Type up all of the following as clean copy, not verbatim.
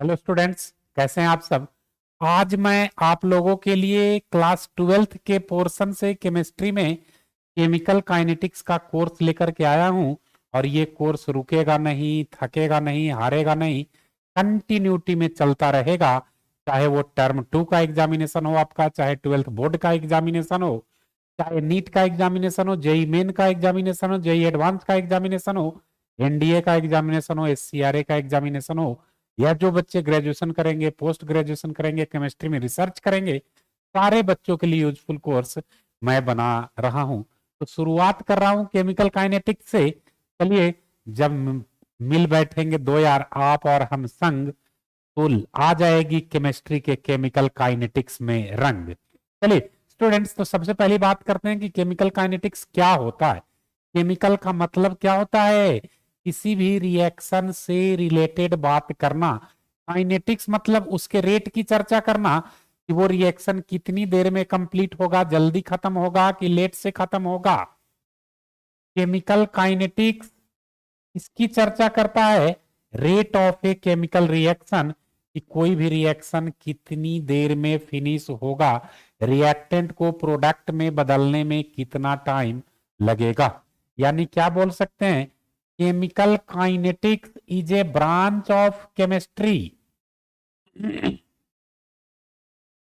Hello students, कैसे हैं आप सब। आज मैं आप लोगों के लिए क्लास 12th के पोर्शन से केमिस्ट्री में केमिकल काइनेटिक्स का कोर्स लेकर के आया हूं। और ये कोर्स रुकेगा नहीं, थकेगा नहीं, हारेगा नहीं, कंटिन्यूटी में चलता रहेगा। चाहे वो टर्म 2 का एग्जामिनेशन हो आपका, चाहे 12th बोर्ड का एग्जामिनेशन हो, चाहे नीट का एग्जामिनेशन हो, जेई मेन का एग्जामिनेशन हो, जेई एडवांस का एग्जामिनेशन हो, एनडीए का एग्जामिनेशन हो, एससीआरए का एग्जामिनेशन हो, या जो बच्चे ग्रेजुएशन करेंगे, पोस्ट ग्रेजुएशन करेंगे, केमिस्ट्री में रिसर्च करेंगे, सारे बच्चों के लिए यूजफुल कोर्स मैं बना रहा हूं। तो शुरुआत कर रहा हूं केमिकल काइनेटिक्स से। चलिए, जब मिल बैठेंगे दो यार, आप और हम संग, तो आ जाएगी केमिस्ट्री के केमिकल काइनेटिक्स में रंग। चलिए स्टूडेंट्स, तो सबसे पहली बात करते हैं कि केमिकल काइनेटिक्स क्या होता है। केमिकल का मतलब क्या होता है? किसी भी रिएक्शन से रिलेटेड बात करना। काइनेटिक्स मतलब उसके रेट की चर्चा करना कि वो रिएक्शन कितनी देर में कंप्लीट होगा, जल्दी खत्म होगा कि लेट से खत्म होगा। केमिकल काइनेटिक्स इसकी चर्चा करता है rate of a chemical reaction, कि कोई भी रिएक्शन कितनी देर में फिनिश होगा, रिएक्टेंट को प्रोडक्ट में बदलने में कितना टाइम लगेगा। यानी क्या बोल सकते हैं, chemical kinetics is a branch of chemistry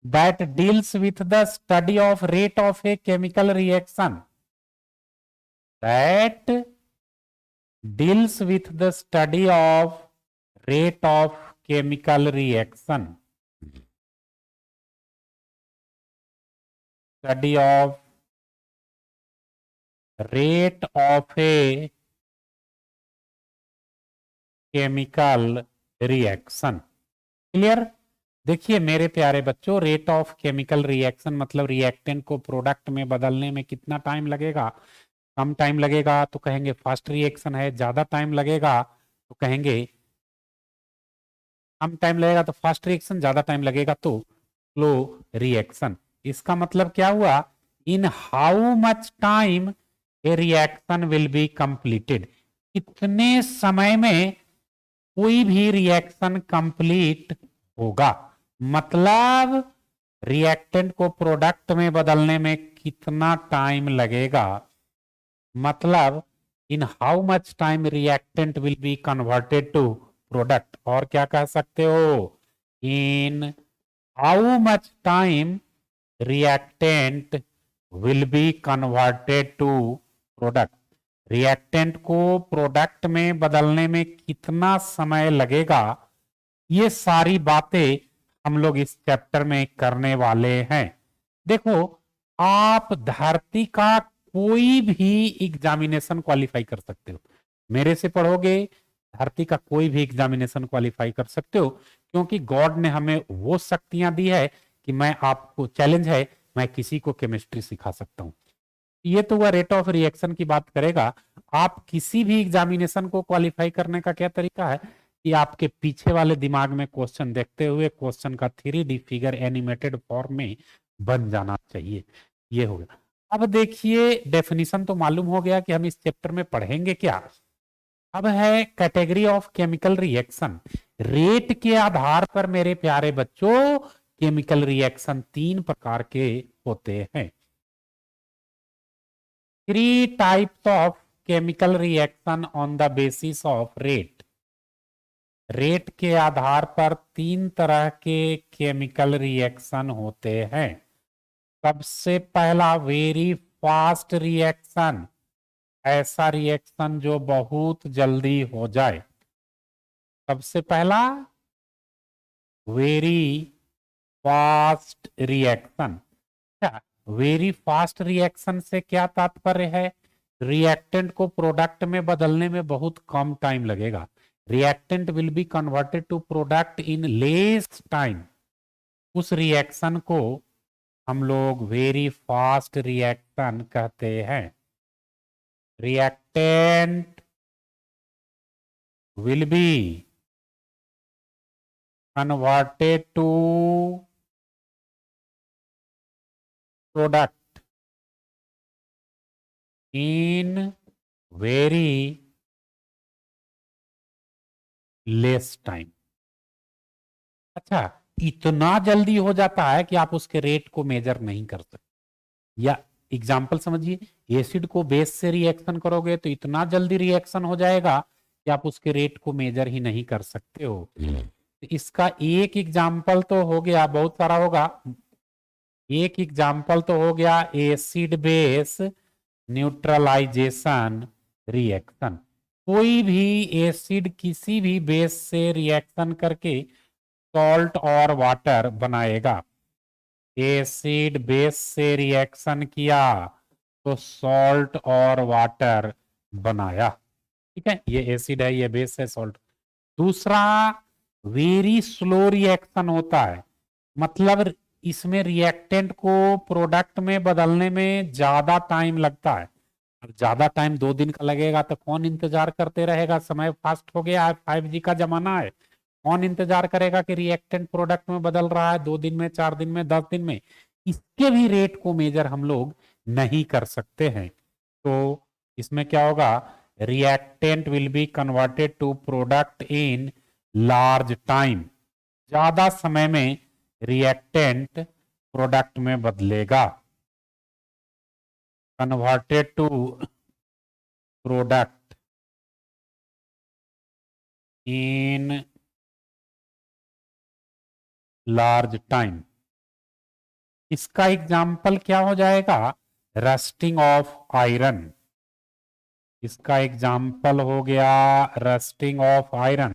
that deals with the study of rate of a chemical reaction, that deals with the study of rate of chemical reaction, study of rate of a chemical reaction। Clear? देखिए मेरे प्यारे बच्चों, rate of chemical reaction मतलब reactant को product में बदलने में कितना टाइम लगेगा। कम टाइम लगेगा तो कहेंगे फास्ट रिएक्शन है, ज्यादा टाइम लगेगा तो कहेंगे कम टाइम लगेगा तो फास्ट रिएक्शन, ज्यादा टाइम लगेगा तो स्लो रिएक्शन। इसका मतलब क्या हुआ, इन how much time A reaction will be completed, कितने समय में कोई भी रिएक्शन कंप्लीट होगा। मतलब रिएक्टेंट को प्रोडक्ट में बदलने में कितना टाइम लगेगा, मतलब in how much time reactant will be converted to product. और क्या कह सकते हो, in how much time reactant will be converted to product. Reactant को प्रोडक्ट में बदलने में कितना समय लगेगा, ये सारी बातें हम लोग इस चैप्टर में करने वाले हैं। देखो, आप धरती का कोई भी एग्जामिनेशन क्वालिफाई कर सकते हो, मेरे से पढ़ोगे धरती का कोई भी एग्जामिनेशन क्वालिफाई कर सकते हो, क्योंकि गॉड ने हमें वो शक्तियां दी है कि मैं आपको चैलेंज है, मैं किसी को केमिस्ट्री सिखा सकता हूं। ये तो वह रेट ऑफ रिएक्शन की बात करेगा। आप किसी भी एग्जामिनेशन को क्वालिफाई करने का क्या तरीका है कि आपके पीछे वाले दिमाग में क्वेश्चन देखते हुए क्वेश्चन का 3D फिगर एनिमेटेड फॉर्म में बन जाना चाहिए। ये हो गया। अब देखिए, डेफिनेशन तो मालूम हो गया कि हम इस चैप्टर में पढ़ेंगे क्या। अब है category of chemical reaction. Rate के आधार पर मेरे प्यारे बच्चों, केमिकल रिएक्शन तीन प्रकार के होते हैं। Three types of chemical reaction on the basis of rate. Rate के आधार पर तीन तरह के केमिकल रिएक्शन होते हैं। सबसे पहला वेरी फास्ट रिएक्शन, ऐसा रिएक्शन जो बहुत जल्दी हो जाए। सबसे पहला वेरी फास्ट रिएक्शन। क्या वेरी फास्ट रिएक्शन से क्या तात्पर्य है, रिएक्टेंट को प्रोडक्ट में बदलने में बहुत कम टाइम लगेगा। Reactant will be converted to product in less time. उस रिएक्शन को हम लोग वेरी फास्ट रिएक्शन कहते हैं। Reactant will be converted to product in very less time. अच्छा, इतना जल्दी हो जाता है कि आप उसके रेट को मेजर नहीं कर सकते। या एग्जाम्पल समझिए, एसिड को बेस से रिएक्शन करोगे तो इतना जल्दी रिएक्शन हो जाएगा कि आप उसके रेट को मेजर ही नहीं कर सकते हो। तो इसका एक एग्जाम्पल तो हो गया, बहुत सारा होगा। एक एग्जाम्पल तो हो गया एसिड बेस न्यूट्रलाइजेशन रिएक्शन। कोई भी एसिड किसी भी बेस से रिएक्शन करके सॉल्ट और वाटर बनाएगा। एसिड बेस से रिएक्शन किया तो सॉल्ट और वाटर बनाया। ठीक है, ये एसिड है, ये बेस है, सॉल्ट। दूसरा, वेरी स्लो रिएक्शन होता है, मतलब इसमें रिएक्टेंट को प्रोडक्ट में बदलने में ज्यादा टाइम लगता है। अब ज्यादा टाइम 2 दिन का लगेगा तो कौन इंतजार करते रहेगा? समय फास्ट हो गया है, 5G का जमाना है। कौन इंतजार करेगा कि रिएक्टेंट प्रोडक्ट में बदल रहा है 2 दिन में, 4 दिन में, 10 दिन में? इसके भी रेट को मेजर हम लोग नहीं कर सकते हैं। तो इसमें क्या होगा? Reactant will be converted to product in large time. ज्यादा समय में रिएक्टेंट प्रोडक्ट में बदलेगा। Converted to product in large time. इसका एग्जाम्पल क्या हो जाएगा? Rusting of iron. इसका एग्जाम्पल हो गया रस्टिंग ऑफ आयरन।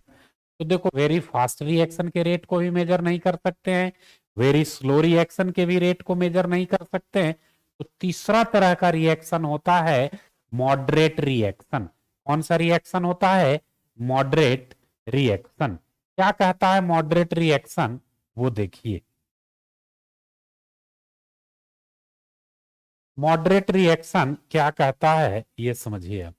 तो देखो, वेरी फास्ट रिएक्शन के रेट को भी मेजर नहीं कर सकते हैं, वेरी स्लो रिएक्शन के भी रेट को मेजर नहीं कर सकते हैं। तो तीसरा तरह का रिएक्शन होता है मॉडरेट रिएक्शन। कौन सा रिएक्शन होता है? Moderate reaction. क्या कहता है मॉडरेट रिएक्शन? वो देखिए। मॉडरेट रिएक्शन क्या कहता है ये समझिए आप।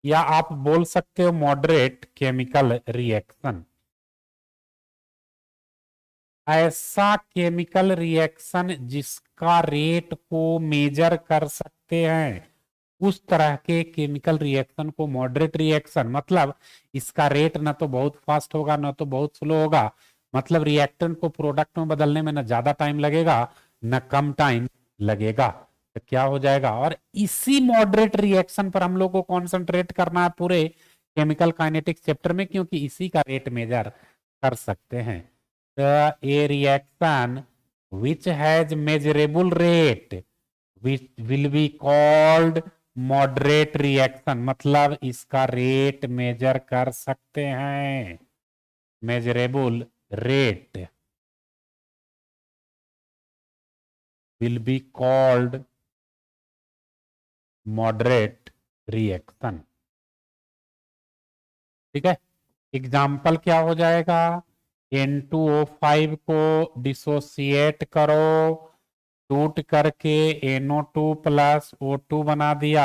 या आप बोल सकते हो मॉडरेट केमिकल रिएक्शन। ऐसा केमिकल रिएक्शन जिसका रेट को मेजर कर सकते हैं, उस तरह के केमिकल रिएक्शन को मॉडरेट रिएक्शन, मतलब इसका रेट ना तो बहुत फास्ट होगा ना तो बहुत स्लो होगा, मतलब रिएक्टेंट को प्रोडक्ट में बदलने में ना ज्यादा टाइम लगेगा ना कम टाइम लगेगा। तो क्या हो जाएगा? और इसी मॉडरेट रिएक्शन पर हम लोग को कॉन्सेंट्रेट करना है पूरे केमिकल काइनेटिक्स चैप्टर में, क्योंकि इसी का रेट मेजर कर सकते हैं। A reaction which has measurable rate which will be called moderate reaction, मतलब इसका रेट मेजर कर सकते हैं। measurable rate will be called moderate reaction। ठीक है, एग्जाम्पल क्या हो जाएगा? N2O5 को डिसोसिएट करो, टूट करके NO2 प्लस O2 बना दिया।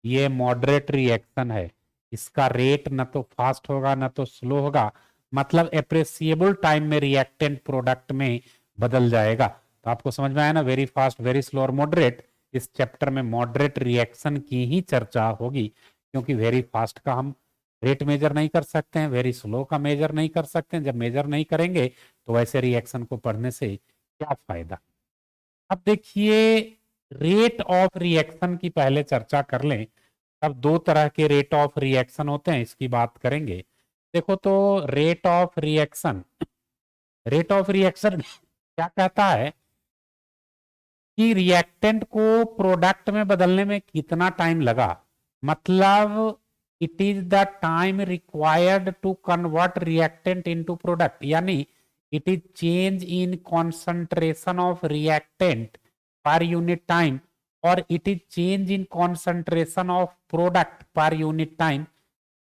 ये मॉडरेट रिएक्शन है। इसका रेट न तो फास्ट होगा न तो स्लो होगा, मतलब एप्रिसिएबल टाइम में रिएक्टेंट प्रोडक्ट में बदल जाएगा। तो आपको समझ में आया ना, वेरी फास्ट, वेरी स्लो और मॉडरेट। इस चैप्टर में मॉडरेट रिएक्शन की ही चर्चा होगी, क्योंकि वेरी फास्ट का हम रेट मेजर नहीं कर सकते हैं, वेरी स्लो का मेजर नहीं कर सकते हैं। जब मेजर नहीं करेंगे तो वैसे रिएक्शन को पढ़ने से क्या फायदा? अब देखिए, रेट ऑफ रिएक्शन की पहले चर्चा कर लें। अब दो तरह के रेट ऑफ रिएक्शन होते हैं, इसकी बात करेंगे। देखो तो, रेट ऑफ रिएक्शन क्या कहता है कि रिएक्टेंट को प्रोडक्ट में बदलने में कितना टाइम लगा, मतलब it is the time required to convert reactant into product, यानी it is change in concentration of reactant per unit time, और it is change in concentration of product per unit time,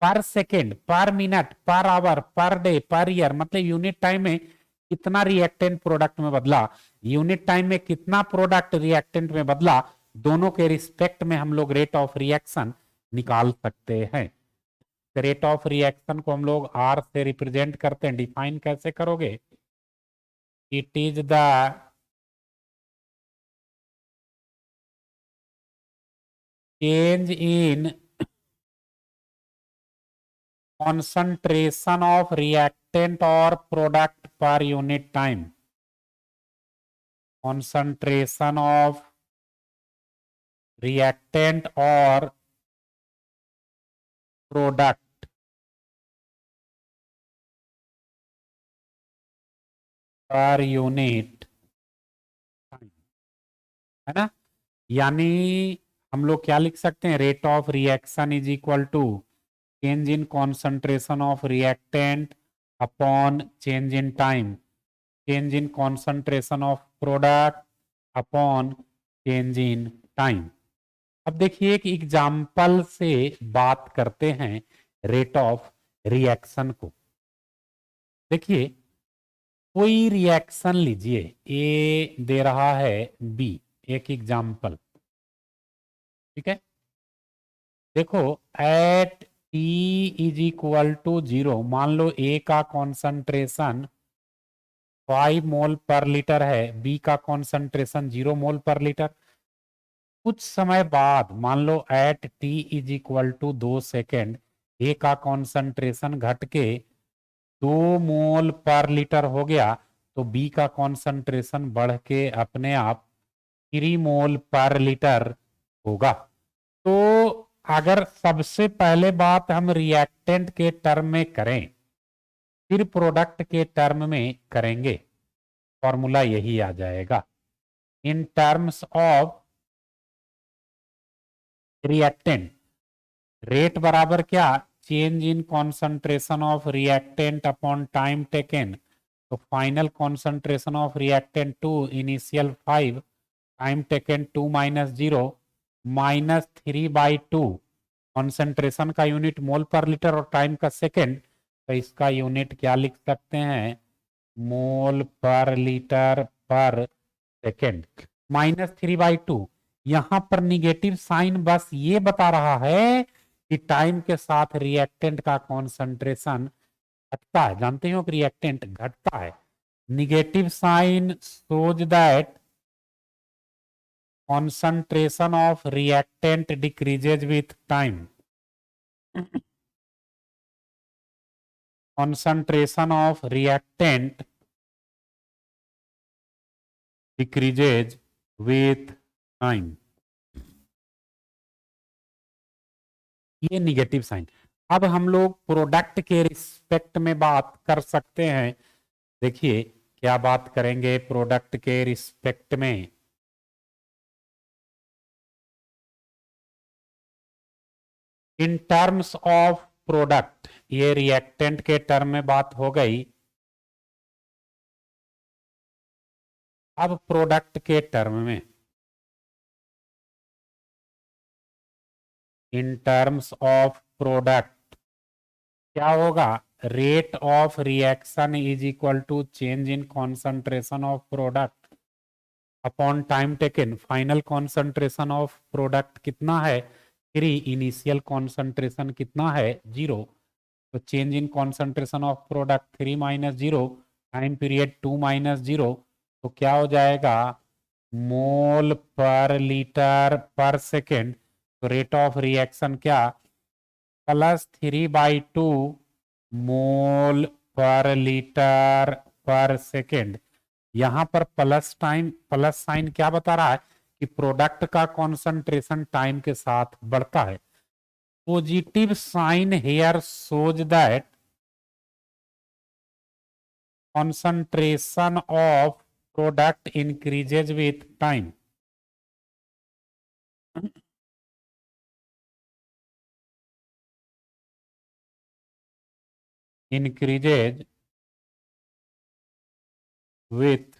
per second, per minute, per hour, per day, per year. मतलब unit time में कितना reactant product में बदला, unit time में कितना product reactant में बदला, दोनों के रिस्पेक्ट में हम लोग रेट ऑफ रिएक्शन निकाल सकते हैं। रेट ऑफ रिएक्शन को हम लोग आर से रिप्रेजेंट करते हैं। डिफाइन कैसे करोगे? It is the change in concentration of reactant or product per unit time. Concentration of reactant or product per unit, है ना। यानी हम लोग क्या लिख सकते हैं, rate of reaction is equal to change in concentration of reactant upon change in time, change in concentration of product upon change in time. अब देखिए एक एग्जाम्पल से बात करते हैं रेट ऑफ रिएक्शन को। देखिए कोई रिएक्शन लीजिए, ए दे रहा है बी, एक एग्जाम्पल, ठीक है। देखो at T is equal to 0, मान लो ए का कॉन्सेंट्रेशन 5 मोल पर लीटर है, बी का कॉन्सेंट्रेशन 0 मोल पर लीटर। कुछ समय बाद मान लो at T is equal to 2 second A का कॉन्सेंट्रेशन घट के 2 मोल पर लीटर हो गया, तो बी का कॉन्सेंट्रेशन बढ़ के अपने आप 3 मोल पर लीटर होगा। तो अगर सबसे पहले बात हम रिएक्टेंट के टर्म में करें, फिर प्रोडक्ट के टर्म में करेंगे, फॉर्मूला यही आ जाएगा। In terms of reactant, rate बराबर क्या, change in concentration of reactant upon time taken. तो final concentration of reactant 2, initial 5, time taken 2 minus 0, minus 3/2। Concentration का यूनिट मोल पर लीटर और टाइम का सेकेंड, तो इसका यूनिट क्या लिख सकते हैं, मोल पर लीटर पर सेकेंड। माइनस 3/2, यहां पर निगेटिव साइन बस ये बता रहा है कि टाइम के साथ रिएक्टेंट का कॉन्सेंट्रेशन घटता है। जानते हो कि रिएक्टेंट घटता है। Negative sign shows that concentration of reactant decreases with time. Concentration of reactant decreases with time. ये निगेटिव साइन। अब हम लोग प्रोडक्ट के रिस्पेक्ट में बात कर सकते हैं। देखिए क्या बात करेंगे प्रोडक्ट के रिस्पेक्ट में, इन टर्म्स ऑफ प्रोडक्ट, ये रिएक्टेंट के टर्म में बात हो गई। अब प्रोडक्ट के टर्म में, इन टर्म्स ऑफ प्रोडक्ट क्या होगा, rate of reaction is equal to change in concentration of product upon time taken. Final concentration of product कितना है 3, इनिशियल कॉन्सेंट्रेशन कितना है 0, तो change in concentration of product 3 minus 0, time period 2 minus 0, तो क्या हो जाएगा, मोल पर लीटर पर सेकेंड। तो रेट ऑफ रिएक्शन क्या, प्लस 3/2 मोल पर लीटर पर सेकेंड। यहां पर प्लस टाइम, प्लस साइन क्या बता रहा है कि प्रोडक्ट का कॉन्सेंट्रेशन टाइम के साथ बढ़ता है। Positive sign here shows that concentration of product increases with time. Increases with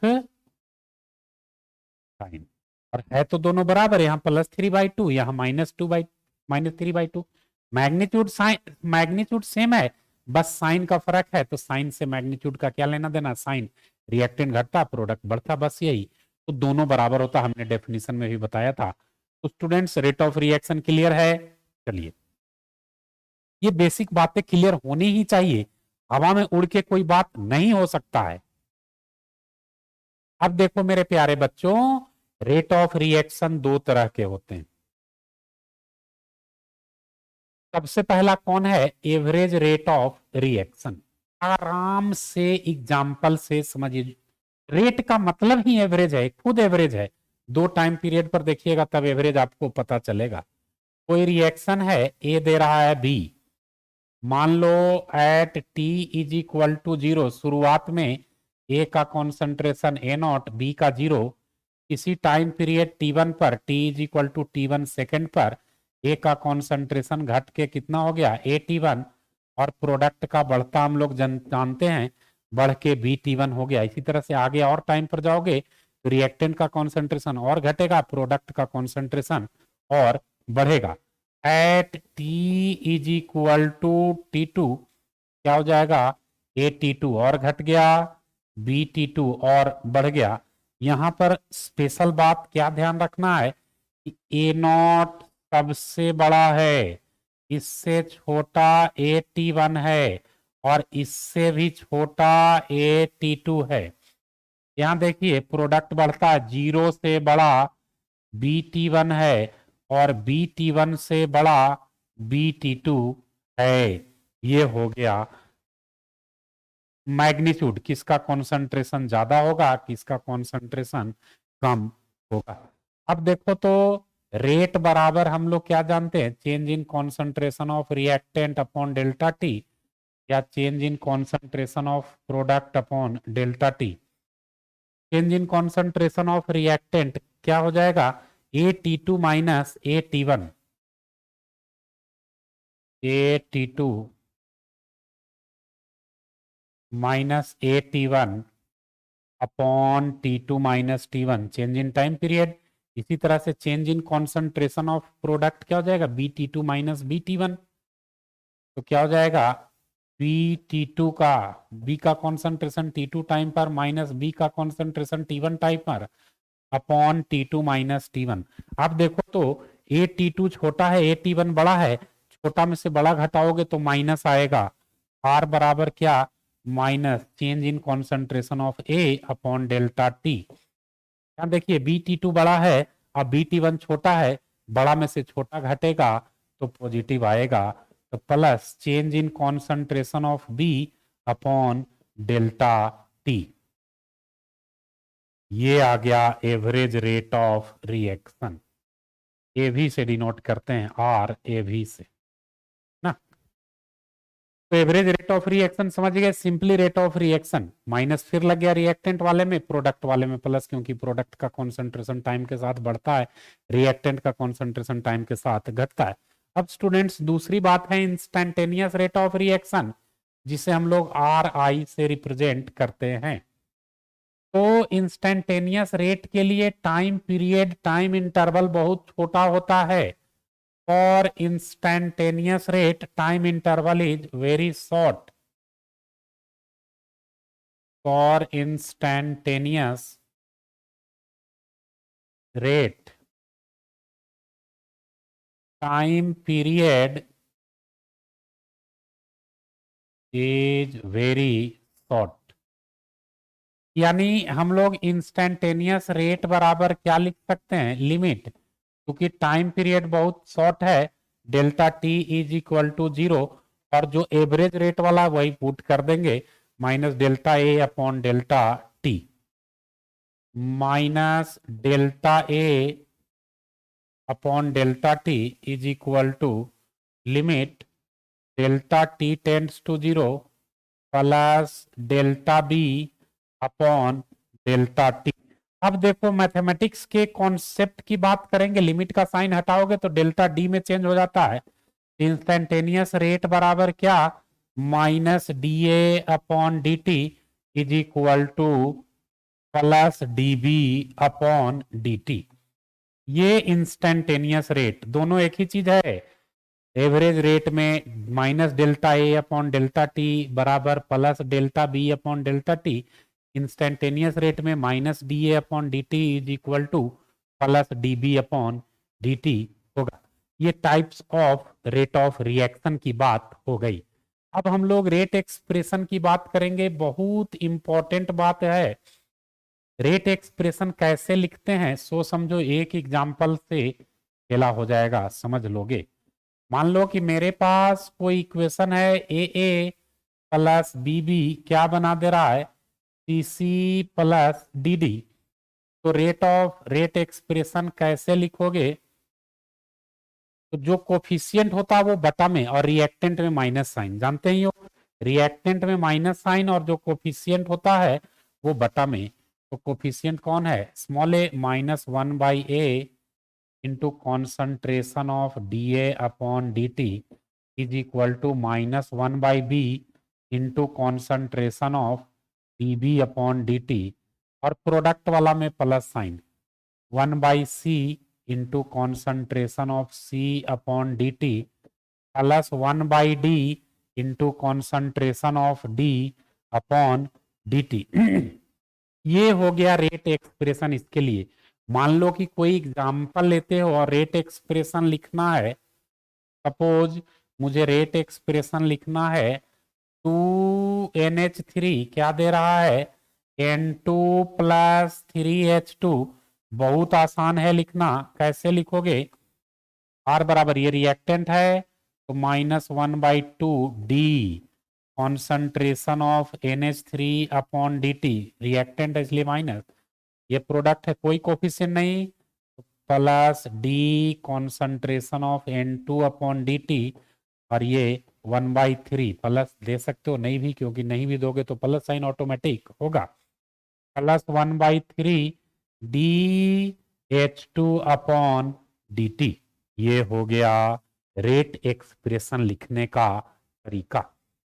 time। और है तो दोनों बराबर, यहाँ +3/2, यहाँ -3/2। मैग्नीट्यूड साइन, मैग्नीट्यूड सेम है, बस साइन का फर्क है। तो साइन से मैग्नीट्यूड का क्या लेना देना, साइन, रिएक्टेंट घटता प्रोडक्ट बढ़ता, बस यही। तो दोनों बराबर होता, हमने डेफिनेशन में भी बताया था। तो students rate of reaction clear है। चलिए ये बेसिक बातें क्लियर होनी ही चाहिए, हवा में उड़ के कोई बात नहीं हो सकता है। अब देखो मेरे प्यारे बच्चों, रेट ऑफ रिएक्शन दो तरह के होते हैं। सबसे पहला कौन है? Average rate of reaction. आराम से एग्जाम्पल से समझिए, रेट का मतलब ही एवरेज है, खुद एवरेज है। दो टाइम पीरियड पर देखिएगा तब एवरेज आपको पता चलेगा। कोई रिएक्शन है, ए दे रहा है बी, मान लो at T is equal to 0, शुरुआत में ए का कॉन्सेंट्रेशन ए नॉट, बी का 0। इसी टाइम पीरियड T1 पर, T is equal to T1 second पर ए का कॉन्सेंट्रेशन घट के कितना हो गया? AT1, और प्रोडक्ट का बढ़ता हम लोग जानते हैं, बढ़ के BT1 हो गया। इसी तरह से आगे और टाइम पर जाओगे तो रिएक्टेंट का कॉन्सेंट्रेशन और घटेगा, प्रोडक्ट का कॉन्सेंट्रेशन और बढ़ेगा। At T is equal to T2 क्या हो जाएगा? AT2 और घट गया, BT2 और बढ़ गया। यहां पर स्पेशल बात क्या ध्यान रखना है कि ए नॉट सबसे बड़ा है, इससे छोटा AT1 है, और इससे भी छोटा AT2 है। यहां देखिए प्रोडक्ट बढ़ता है, 0 से बड़ा BT1 है और BT1 से बड़ा BT2 है। ये हो गया मैग्नीट्यूड, किसका कॉन्सेंट्रेशन ज्यादा होगा, किसका कॉन्सेंट्रेशन कम होगा। अब देखो तो रेट बराबर हम लोग क्या जानते हैं? Change in concentration of reactant upon delta T, या change in concentration of product upon delta T. Change in concentration of reactant क्या हो जाएगा? AT2 minus AT1, AT2 minus AT1 upon T2 minus T1, change in time period. इसी तरह से change in concentration of product क्या हो जाएगा? BT2 minus BT1। तो क्या हो जाएगा? BT2 का, B का कॉन्सेंट्रेशन T2 टाइम पर माइनस B का कॉन्सेंट्रेशन T1 टाइम पर अपॉन T2 माइनस T1। अब देखो तो AT2 छोटा है, AT1 बड़ा है, छोटा में से बड़ा घटाओगे तो माइनस आएगा। R बराबर क्या? Minus change in concentration of A upon delta T. यहाँ देखिए BT2 बड़ा है और BT1 छोटा है, बड़ा में से छोटा घटेगा तो पॉजिटिव आएगा, तो plus change in concentration of B upon delta T. ये आ गया average rate of reaction. AV से डिनोट करते हैं, RAV से ना। तो एवरेज रेट ऑफ रिएक्शन समझ गए, simply rate of reaction, minus फिर लग गया रिएक्टेंट वाले में, प्रोडक्ट वाले में प्लस, क्योंकि प्रोडक्ट का कॉन्सेंट्रेशन टाइम के साथ बढ़ता है, रिएक्टेंट का कॉन्सेंट्रेशन टाइम के साथ घटता है। अब स्टूडेंट्स दूसरी बात है इंस्टेंटेनियस रेट ऑफ रिएक्शन, जिसे हम लोग RI से रिप्रेजेंट करते हैं। तो इंस्टेंटेनियस रेट के लिए टाइम पीरियड, टाइम इंटरवल बहुत छोटा होता है। For instantaneous rate, time interval is very short. For instantaneous rate, time period is very short. यानी हम लोग इंस्टेंटेनियस रेट बराबर क्या लिख सकते हैं? लिमिट, क्योंकि टाइम पीरियड बहुत शॉर्ट है, delta T is equal to 0, और जो एवरेज रेट वाला वही पुट कर देंगे, minus delta A upon delta T, minus delta A upon delta T is equal to limit delta T tends to 0 plus delta B upon delta T. अब देखो mathematics के concept की बात करेंगे, लिमिट का साइन हटाओगे तो डेल्टा डी में change हो जाता है। इंस्टेंटेनियस रेट बराबर क्या? Minus D A upon D T is equal to plus D B upon D T. ये इंस्टेंटेनियस रेट, दोनों एक ही चीज है। एवरेज रेट में minus delta A upon delta T बराबर plus delta B upon delta T, instantaneous rate में minus D A upon D T is equal to plus D B upon D T होगा। ये types of rate of reaction की बात हो गई। अब हम लोग रेट एक्सप्रेशन की बात करेंगे, बहुत इंपॉर्टेंट बात है। रेट एक्सप्रेशन कैसे लिखते हैं सो समझो, एक एग्जाम्पल से खेला हो जाएगा, समझ लोगे। मान लो कि मेरे पास कोई इक्वेशन है ए ए प्लस बी बी क्या बना दे रहा है सी सी प्लस डी डी। तो रेट एक्सप्रेशन कैसे लिखोगे? तो जो कोफिशियंट होता है वो बटा में और रिएक्टेंट में माइनस साइन, जानते ही हो रिएक्टेंट में माइनस साइन और जो कोफिशियंट होता है वो बटा में। तो कोफिशियंट कौन है? Small A minus 1/a into concentration of D A upon D T is equal to -1/b into concentration of D B upon D T, और प्रोडक्ट वाला में plus sign 1/c into concentration of c upon D T plus 1/d into concentration of d upon D T. ये हो गया rate expression इसके लिए। मान लो कि कोई एग्जाम्पल लेते हो और रेट एक्सप्रेशन लिखना है। सपोज मुझे रेट एक्सप्रेशन लिखना है 2NH3 क्या दे रहा है N2 प्लस 3H2। बहुत आसान है लिखना, कैसे लिखोगे? R बराबर ये रिएक्टेंट है तो -1/2D concentration of NH3 upon dt, reactant है इसलिए माइनस, ये प्रोडक्ट है कोई कोफिशिएंट नहीं, plus D concentration of N2 upon dt, और ये 1/3 प्लस दे सकते हो नहीं भी, क्योंकि नहीं भी दोगे तो प्लस साइन ऑटोमेटिक होगा, प्लस 1/3 DH2 अपॉन dt। ये हो गया रेट एक्सप्रेशन लिखने का तरीका।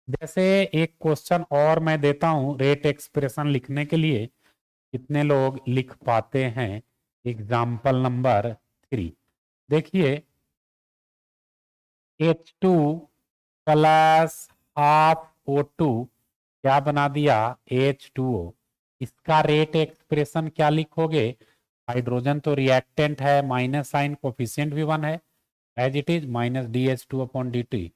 जैसे एक क्वेश्चन और मैं देता हूं रेट एक्सप्रेशन लिखने के लिए, कितने लोग लिख पाते हैं? एग्जाम्पल नंबर 3 देखिए, H2 प्लस हाफ O2 क्या बना दिया H2O। इसका रेट एक्सप्रेशन क्या लिखोगे? हाइड्रोजन तो रिएक्टेंट है, माइनस साइन, कोफिशिएंट भी 1 है, as it is -DH2 upon dt।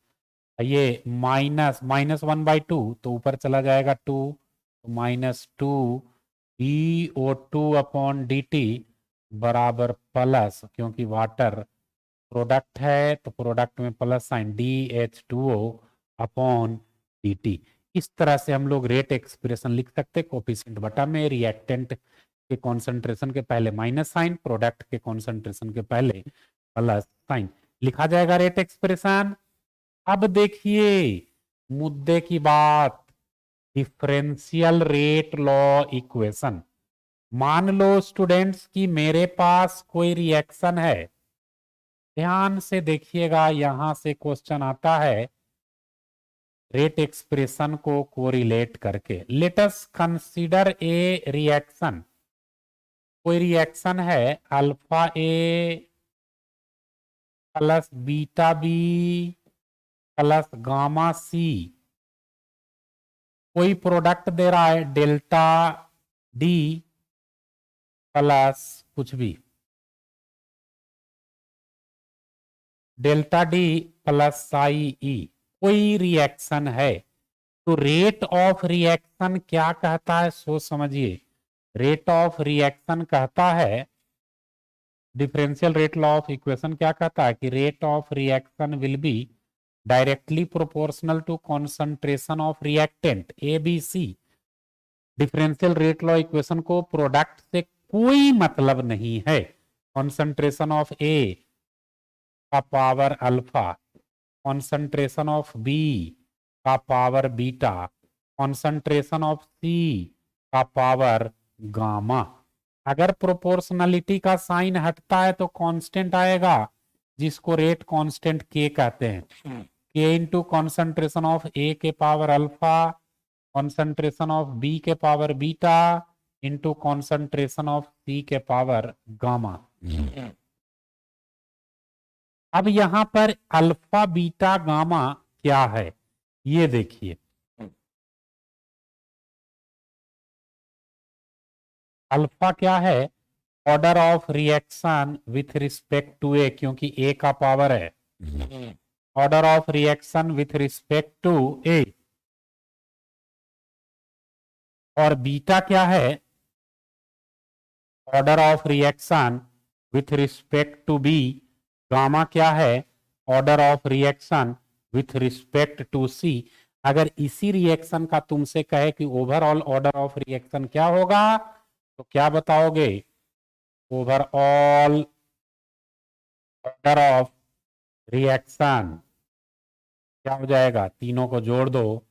ये -1/2 तो ऊपर चला जाएगा 2, -2 BO2 अपॉन dt बराबर प्लस, क्योंकि वाटर प्रोडक्ट है तो प्रोडक्ट में plus sign DH2O upon dt। इस तरह से हम लोग रेट एक्सप्रेशन लिख सकते हैं, कोफिशिएंट बटा में, रिएक्टेंट के कॉन्सेंट्रेशन के पहले माइनस साइन, प्रोडक्ट के कॉन्सेंट्रेशन के पहले प्लस साइन, लिखा जाएगा रेट एक्सप्रेशन। अब देखिए मुद्दे की बात, डिफरेंशियल रेट लॉ इक्वेशन। मान लो स्टूडेंट्स कि मेरे पास कोई रिएक्शन है, ध्यान से देखिएगा, यहां से क्वेश्चन आता है रेट एक्सप्रेशन को कोरिलेट करके। Let us consider a reaction, कोई रिएक्शन है alpha A plus beta B plus gamma C, कोई प्रोडक्ट दे रहा है डेल्टा डी प्लस कुछ भी, डेल्टा डी प्लस साई ई, कोई रिएक्शन है। तो रेट ऑफ रिएक्शन क्या कहता है सो समझिए। रेट ऑफ रिएक्शन कहता है, differential rate law of equation क्या कहता है कि rate of reaction will be directly proportional to concentration of reactant A B C. Differential rate law equation को प्रोडक्ट से कोई मतलब नहीं है, कॉन्सेंट्रेशन ऑफ ए का power alpha, concentration of B का power beta, concentration of C का power gamma. अगर प्रोपोर्शनलिटी का साइन हटता है तो कांस्टेंट आएगा, जिसको रेट कांस्टेंट के कहते हैं। के इंटू कॉन्सेंट्रेशन ऑफ ए के power alpha, concentration of B के power beta into concentration of C के पावर गामा। अब यहां पर अल्फा बीटा गामा क्या है ये देखिए। अल्फा क्या है? Order of reaction with respect to A, क्योंकि ए का पावर है, order of reaction with respect to A. और बीटा क्या है? Order of reaction with respect to B. Gamma क्या है? Order of reaction with respect to C. अगर इसी रिएक्शन का तुमसे कहे कि ओवरऑल ऑर्डर ऑफ रिएक्शन क्या होगा, तो क्या बताओगे? ओवरऑल ऑर्डर ऑफ रिएक्शन क्या हो जाएगा? तीनों को जोड़ दो,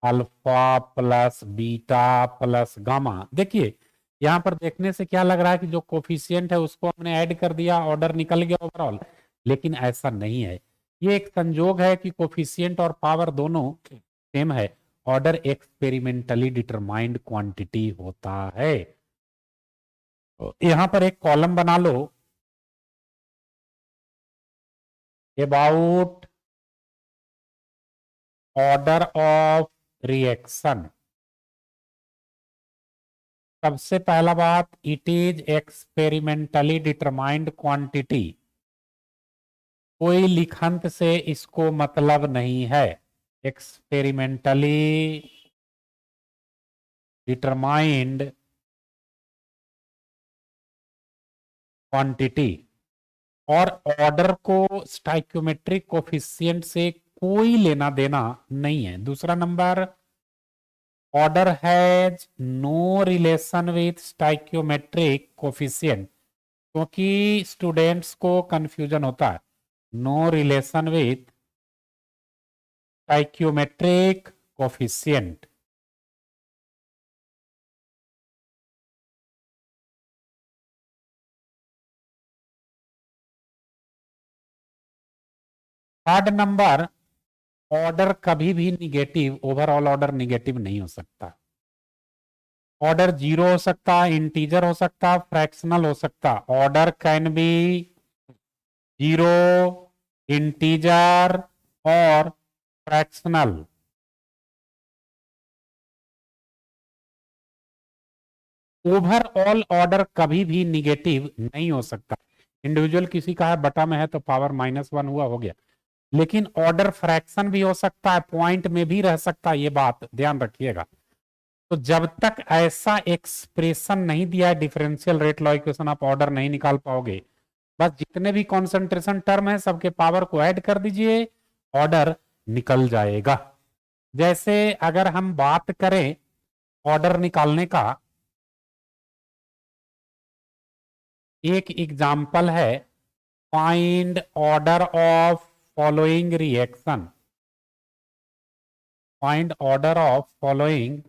alpha plus beta plus gamma. देखिए यहां पर देखने से क्या लग रहा है कि जो कोफिशिएंट है उसको हमने ऐड कर दिया, ऑर्डर निकल गया ओवरऑल, लेकिन ऐसा नहीं है। ये एक संजोग है कि कोफिशिएंट और पावर दोनों सेम है। ऑर्डर एक्सपेरिमेंटली डिटरमाइंड क्वांटिटी होता है। तो यहां पर एक कॉलम बना लो, अबाउट ऑर्डर ऑफ रिएक्शन। सबसे पहला बात, it is experimentally determined quantity. कोई लिखंत से इसको मतलब नहीं है। Experimentally determined quantity. और ऑर्डर को स्टाइक्योमेट्रिक कोफिशिएंट से कोई लेना देना नहीं है। दूसरा नंबर, order has no relation with stoichiometric coefficient, क्योंकि स्टूडेंट्स को कंफ्यूजन होता है। No relation with stoichiometric coefficient. Third number, order कभी भी निगेटिव, ओवरऑल ऑर्डर निगेटिव नहीं हो सकता। ऑर्डर जीरो हो सकता, इंटीजर हो सकता, फ्रैक्शनल हो सकता। Order can be zero, integer और फ्रैक्शनल। ओवरऑल ऑर्डर कभी भी निगेटिव नहीं हो सकता। इंडिविजुअल किसी का है बटा में है तो पावर -1 हुआ, हो गया। लेकिन ऑर्डर फ्रैक्शन भी हो सकता है, पॉइंट में भी रह सकता है, ये बात ध्यान रखिएगा। तो जब तक ऐसा एक्सप्रेशन नहीं दिया है डिफरेंशियल रेट लॉ इक्वेशन, आप ऑर्डर नहीं निकाल पाओगे। बस जितने भी कॉन्सेंट्रेशन टर्म है सबके पावर को ऐड कर दीजिए, ऑर्डर निकल जाएगा। जैसे अगर हम बात करें ऑर्डर निकालने का, एक एग्जाम्पल है, find order of following reaction. Find order of following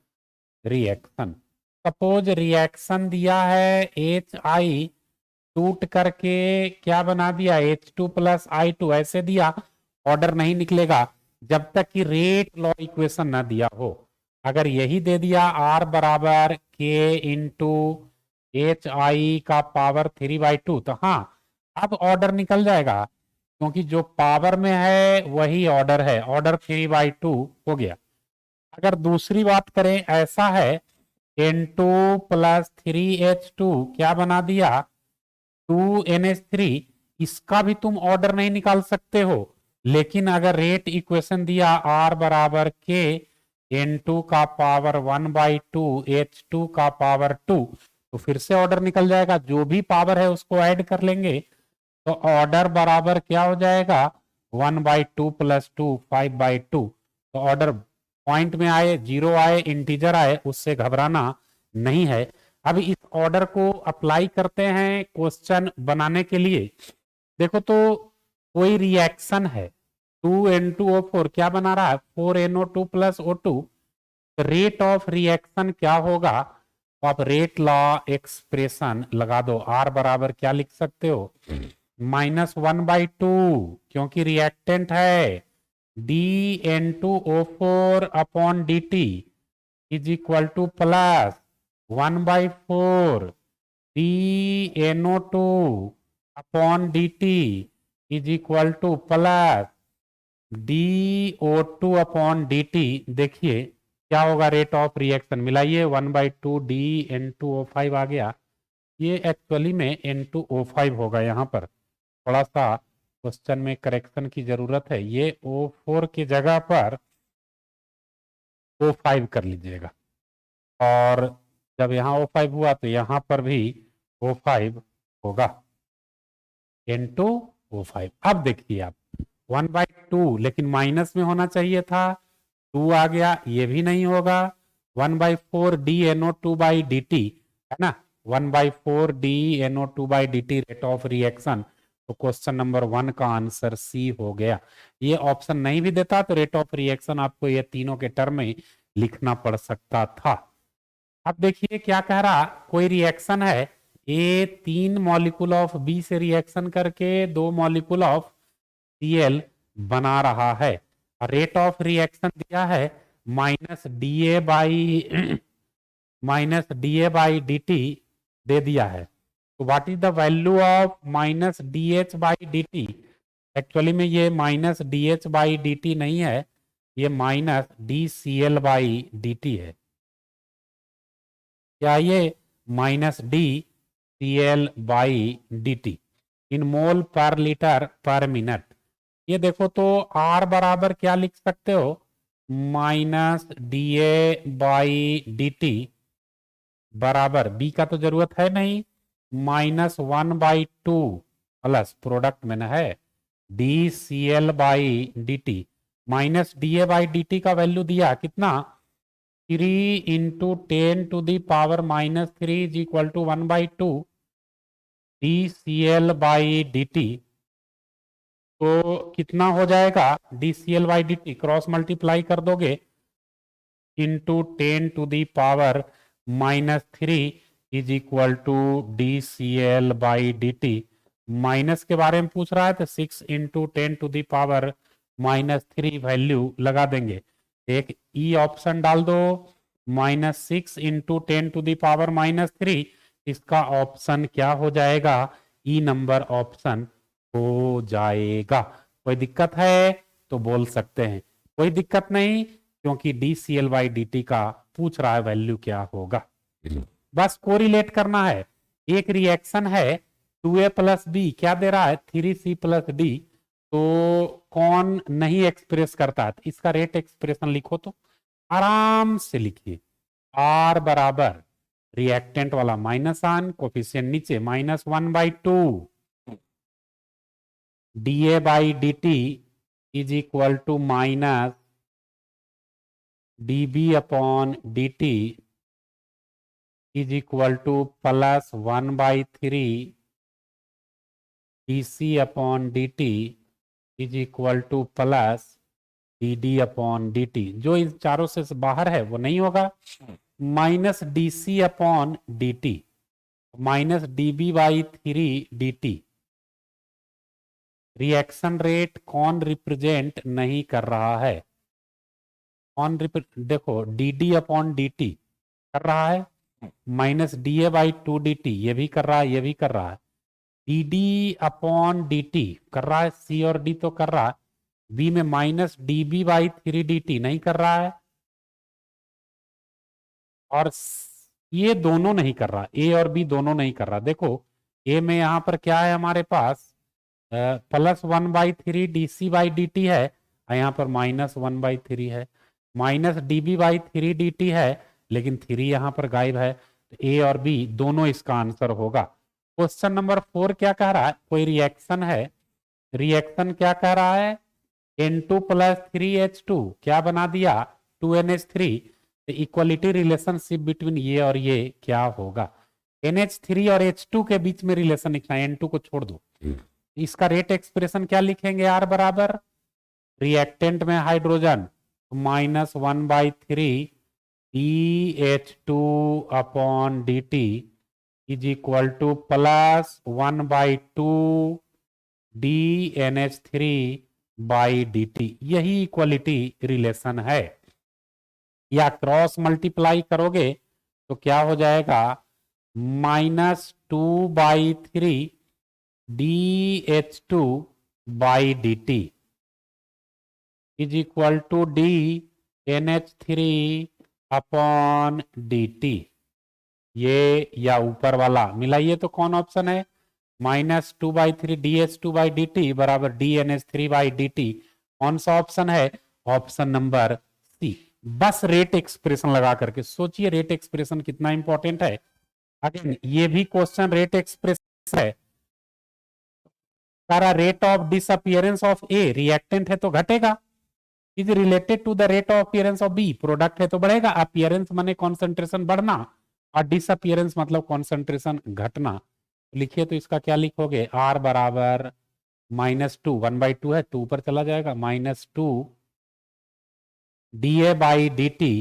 reaction. Suppose reaction दिया है HI, टूट करके क्या बना दिया, H2 + I2 ऐसे दिया, ऑर्डर नहीं निकलेगा जब तक कि रेट लॉ इक्वेशन ना दिया हो। अगर यही दे दिया R बराबर K इंटू HI का पावर 3/2, तो हाँ अब ऑर्डर निकल जाएगा, क्योंकि जो पावर में है वही ऑर्डर है, ऑर्डर 3/2 हो गया। अगर दूसरी बात करें, ऐसा है N2 + 3H2 क्या बना दिया, 2NH3, इसका भी तुम ऑर्डर नहीं निकाल सकते हो। लेकिन अगर रेट इक्वेशन दिया R बराबर K N2 का पावर 1/2 H2 का पावर 2, तो फिर से ऑर्डर निकल जाएगा। जो भी पावर है उसको ऐड कर लेंगे, तो ऑर्डर बराबर क्या हो जाएगा, 1/2 + 2 5/2। तो ऑर्डर पॉइंट में आए, जीरो आए, इंटीजर आए, उससे घबराना नहीं है। अब इस ऑर्डर को अप्लाई करते हैं क्वेश्चन बनाने के लिए। देखो तो कोई रिएक्शन है, 2N2O4 क्या बना रहा है, 4NO2 + O2। Rate of reaction क्या होगा, तो आप रेट लॉ एक्सप्रेशन लगा दो। R बराबर क्या लिख सकते हो, -1/2, क्योंकि रिएक्टेंट है, dN2O4/dt is equal to +1/4 dNO2/dt is equal to +dO2/dt। देखिए क्या होगा, रेट ऑफ रिएक्शन मिलाइए, 1/2 dN2O5 आ गया। ये एक्चुअली में N2O5 होगा। यहाँ पर थोड़ा सा क्वेश्चन में करेक्शन की जरूरत है, ये O4 की जगह पर O5 कर लीजिएगा। और जब यहाँ O5 हुआ तो यहाँ पर भी O5 होगा, N2O5। अब देखिए आप, 1/2, लेकिन माइनस में होना चाहिए था, 2 आ गया, ये भी नहीं होगा। 1/4 DNO2/dt है ना, 1/4 DNO2/dt रेट ऑफ रिएक्शन। तो क्वेश्चन नंबर 1 का आंसर सी हो गया। ये ऑप्शन नहीं भी देता तो रेट ऑफ रिएक्शन आपको ये तीनों के टर्म में लिखना पड़ सकता था। अब देखिए क्या कह रहा, कोई रिएक्शन है, ए 3 मॉलिक्यूल ऑफ बी से रिएक्शन करके 2 मॉलिक्यूल ऑफ Cl बना रहा है। रेट ऑफ रिएक्शन दिया है -DA/dt दे दिया है। तो what is the value of -DH/dt? Actually में ये -DH/dt नहीं है, ये -DCl/dt है। क्या ये -DCl/dt इन मोल पर लीटर पर मिनट। ये देखो तो R बराबर क्या लिख सकते हो, -DA/dt बराबर, बी का तो जरूरत है नहीं, -1/2 प्लस प्रोडक्ट में ना है DCl/dt। -DA/dt का वैल्यू दिया कितना, 3 into 10⁻³ is equal to 1/2 DCl/dt। तो कितना हो जाएगा, DCl/dt क्रॉस मल्टीप्लाई कर दोगे, into 10⁻³ is equal to DCl/dt। Minus के बारे में पूछ रहा है तो 6 इंटू 10⁻³ वैल्यू लगा देंगे। एक ई ऑप्शन डाल दो, -6 इंटू 10⁻³ इसका ऑप्शन क्या हो जाएगा, ई नंबर ऑप्शन हो जाएगा। कोई दिक्कत है तो बोल सकते हैं, कोई दिक्कत नहीं, क्योंकि DCl/dt का पूछ रहा है वैल्यू क्या होगा। बस कोरिलेट करना है। एक रिएक्शन है 2A + B, क्या दे रहा है 3C + D, तो कौन नहीं एक्सप्रेस करता है, तो इसका रेट एक्सप्रेशन लिखो, तो आराम से लिखिए। R बराबर रिएक्टेंट वाला -1, कोफिशिएंट नीचे -1/2 DA/dt is equal to -dB/dt is equal to +1/3 dC/dt is equal to +dD/dt। जो इन चारों से बाहर है वो नहीं होगा। -dC/dt -dB/3dt रिएक्शन रेट कौन रिप्रेजेंट नहीं कर रहा है, कौन देखो DD/dt कर रहा है, -DA/2dt ये भी कर रहा है, ये भी कर रहा है, DD/dt कर रहा है, C और D तो कर रहा है, B में -dB/3dt नहीं कर रहा है, और ये दोनों नहीं कर रहा, A और B दोनों नहीं कर रहा। देखो A में यहां पर क्या है हमारे पास, +1/3 dC/dt है, यहाँ पर -1/3 है, -dB/3dt है, लेकिन 3 यहाँ पर गायब है, तो A और B दोनों इसका आंसर होगा। क्वेश्चन नंबर 4 क्या कह रहा है, कोई रिएक्शन है, रिएक्शन क्या कह रहा है, N2 + 3H2 क्या बना दिया 2NH3, इक्वलिटी रिलेशनशिप बिटवीन ये और ये क्या होगा। NH3 और H2 के बीच में रिलेशन लिखना है, N2 को छोड़ दो। इसका रेट एक्सप्रेशन क्या लिखेंगे, R बराबर रिएक्टेंट में hydrogen -1/3 DH2/dt is equal to +1/2 DNH3/dt। यही इक्वलिटी रिलेशन है। या क्रॉस मल्टीप्लाई करोगे तो क्या हो जाएगा, -2/3 DH2/dt is equal to DNH3/dt। ये या ऊपर वाला मिलाइए तो कौन ऑप्शन है, -2/3 DH2/dt बराबर DNH3/dt, कौन सा ऑप्शन है, ऑप्शन नंबर सी। बस रेट एक्सप्रेशन लगा करके सोचिए, रेट एक्सप्रेशन कितना इंपॉर्टेंट है। अगेन ये भी क्वेश्चन रेट एक्सप्रेशन है, सारा rate of disappearance of A, reactant है तो घटेगा, is related to the rate of appearance of B, product है तो बढ़ेगा, अपीयरेंस माने कॉन्सेंट्रेशन बढ़ना और डिसअपियरेंस मतलब कॉन्सेंट्रेशन घटना। लिखिए तो इसका क्या लिखोगे, आर बराबर -2, 1/2 है, 2 ऊपर चला जाएगा, -2 D A by D T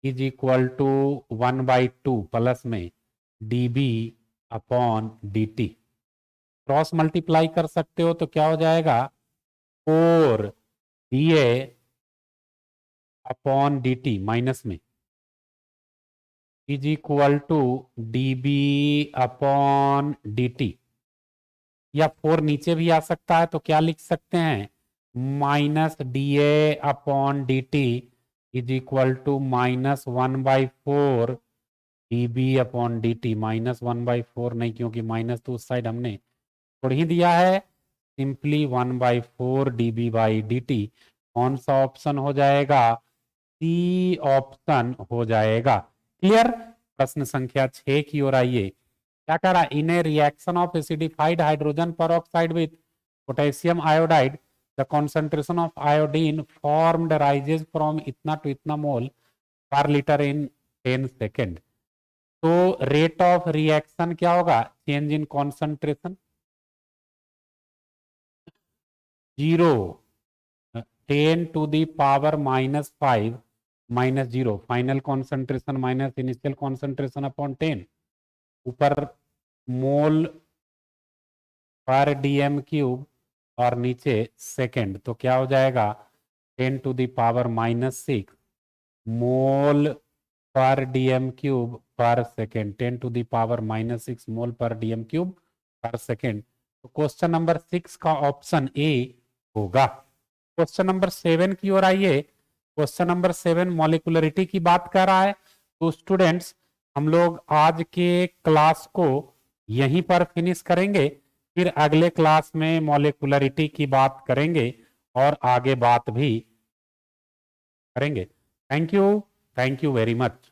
is equal to 1/2 plus में D B upon D T. Cross multiply कर सकते हो तो क्या हो जाएगा, 4 D A upon D T minus में is equal to D B upon D T, या 4 नीचे भी आ सकता है तो क्या लिख सकते हैं, -DA upon D T is equal to -1/4 dB upon D T. -1/4 नहीं, क्योंकि माइनस तो उस साइड हमने छोड़ ही दिया है, simply 1/4 dB by D T. कौन सा ऑप्शन हो जाएगा, सी ऑप्शन हो जाएगा। क्लियर। प्रश्न संख्या 6 की ओर आइए। क्या कह रहा है, in a reaction of acidified hydrogen peroxide with potassium iodide the concentration of iodine formed rises from इतना टू इतना mole per litre in 10 second. तो रेट ऑफ रिएक्शन क्या होगा, change in concentration 0, 10 to the power -5 -0, final concentration minus initial concentration upon 10, ऊपर मोल पर DM cube और नीचे second, तो क्या हो जाएगा 10 टू दी पावर -6 मोल पर डीएम क्यूब पर सेकेंड, 10 टू दी पावर -6 मोल पर डीएम क्यूब पर सेकेंड। तो क्वेश्चन नंबर 6 का ऑप्शन ए होगा। क्वेश्चन नंबर 7 की ओर आइए। क्वेश्चन नंबर 7 मॉलिक्युलरिटी की बात कर रहा है। तो स्टूडेंट्स हम लोग आज के क्लास को यहीं पर फिनिश करेंगे, फिर अगले क्लास में मॉलिक्युलरिटी की बात करेंगे और आगे बात भी करेंगे। Thank you very much.